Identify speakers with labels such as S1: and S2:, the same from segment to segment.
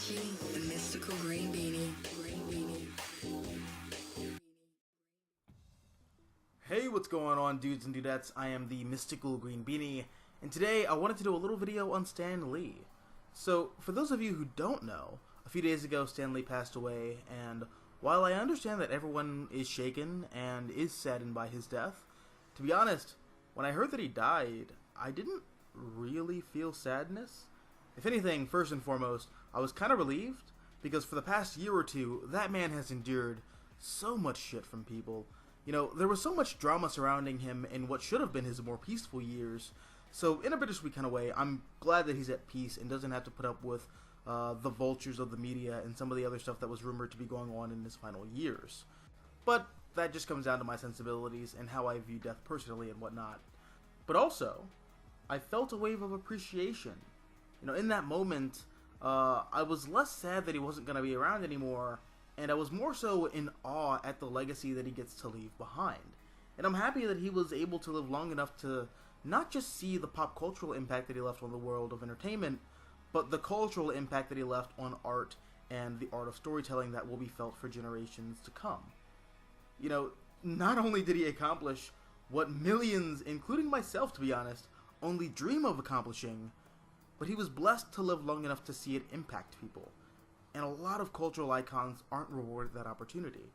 S1: watching the Mystical Green Beanie.
S2: Hey, what's going on, dudes and dudettes? I am the Mystical Green Beanie, and today I wanted to do a little video on Stan Lee. So, for those of you who don't know, a few days ago Stan Lee passed away, and while I understand that everyone is shaken and is saddened by his death, to be honest, when I heard that he died, I didn't really feel sadness. If anything, first and foremost, I was kind of relieved, because for the past year or two, that man has endured so much shit from people. You know, there was so much drama surrounding him in what should have been his more peaceful years, so in a bittersweet kind of way, I'm glad that he's at peace and doesn't have to put up with the vultures of the media and some of the other stuff that was rumored to be going on in his final years. But that just comes down to my sensibilities and how I view death personally and whatnot. But also, I felt a wave of appreciation. You know, in that moment, I was less sad that he wasn't going to be around anymore, and I was more so in awe at the legacy that he gets to leave behind. And I'm happy that he was able to live long enough to not just see the pop cultural impact that he left on the world of entertainment, but the cultural impact that he left on art and the art of storytelling that will be felt for generations to come. You know, not only did he accomplish what millions, including myself to be honest, only dream of accomplishing, but he was blessed to live long enough to see it impact people. And a lot of cultural icons aren't rewarded that opportunity.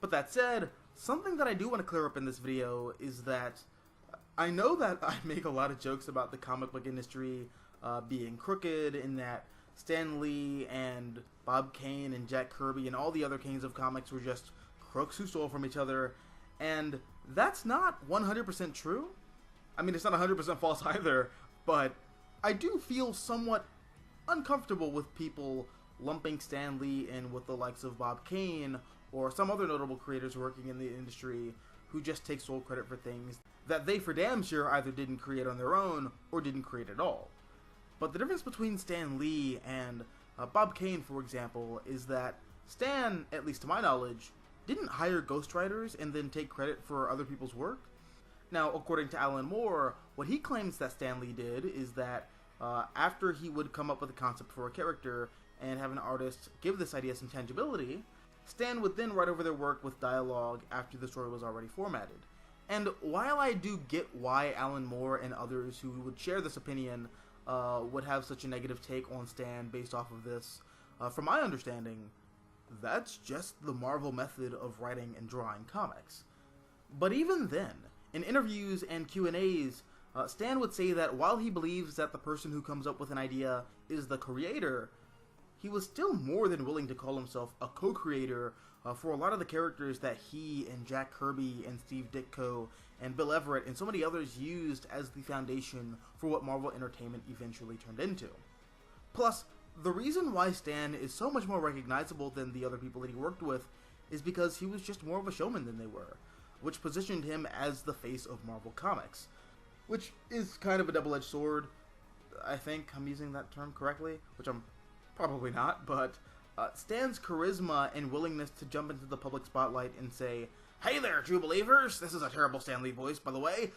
S2: But that said, something that I do want to clear up in this video is that I know that I make a lot of jokes about the comic book industry being crooked, in that Stan Lee and Bob Kane and Jack Kirby and all the other kings of comics were just crooks who stole from each other, and that's not 100% true. I mean, it's not 100% false either, but I do feel somewhat uncomfortable with people lumping Stan Lee in with the likes of Bob Kane or some other notable creators working in the industry who just take sole credit for things that they for damn sure either didn't create on their own or didn't create at all. But the difference between Stan Lee and Bob Kane, for example, is that Stan, at least to my knowledge, didn't hire ghostwriters and then take credit for other people's work. Now, according to Alan Moore, what he claims that Stan Lee did is that after he would come up with a concept for a character and have an artist give this idea some tangibility, Stan would then write over their work with dialogue after the story was already formatted. And while I do get why Alan Moore and others who would share this opinion would have such a negative take on Stan based off of this, from my understanding, that's just the Marvel method of writing and drawing comics. But even then, in interviews and Q&As, Stan would say that while he believes that the person who comes up with an idea is the creator, he was still more than willing to call himself a co-creator for a lot of the characters that he and Jack Kirby and Steve Ditko and Bill Everett and so many others used as the foundation for what Marvel Entertainment eventually turned into. Plus, the reason why Stan is so much more recognizable than the other people that he worked with is because he was just more of a showman than they were, which positioned him as the face of Marvel Comics. Which is kind of a double-edged sword. I think I'm using that term correctly, which I'm probably not, but Stan's charisma and willingness to jump into the public spotlight and say, "Hey there, true believers, this is a terrible Stan Lee voice, by the way,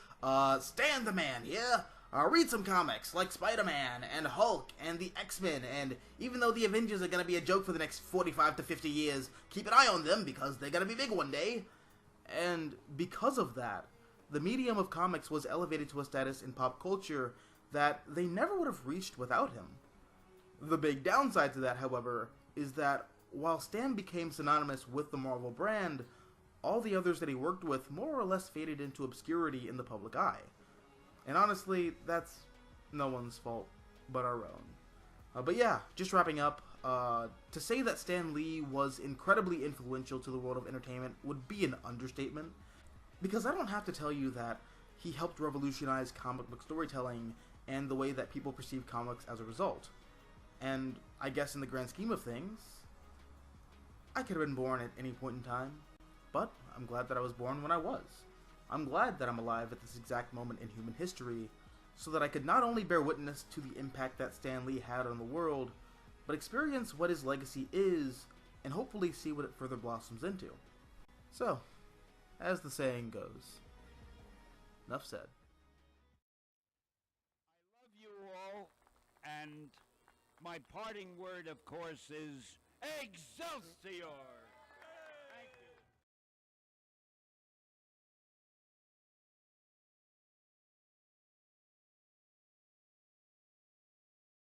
S2: Stan the Man, yeah? Read some comics, like Spider-Man, and Hulk, and the X-Men, and even though the Avengers are gonna be a joke for the next 45 to 50 years, keep an eye on them, because they're gonna be big one day." And because of that, the medium of comics was elevated to a status in pop culture that they never would have reached without him. The big downside to that, however, is that while Stan became synonymous with the Marvel brand, all the others that he worked with more or less faded into obscurity in the public eye. And honestly, that's no one's fault but our own. But yeah, just wrapping up, to say that Stan Lee was incredibly influential to the world of entertainment would be an understatement, because I don't have to tell you that he helped revolutionize comic book storytelling and the way that people perceive comics as a result. And I guess in the grand scheme of things, I could have been born at any point in time, but I'm glad that I was born when I was. I'm glad that I'm alive at this exact moment in human history, so that I could not only bear witness to the impact that Stan Lee had on the world, but experience what his legacy is, and hopefully see what it further blossoms into. So, as the saying goes, enough said.
S3: I love you all, and My parting word, of course, is Excelsior!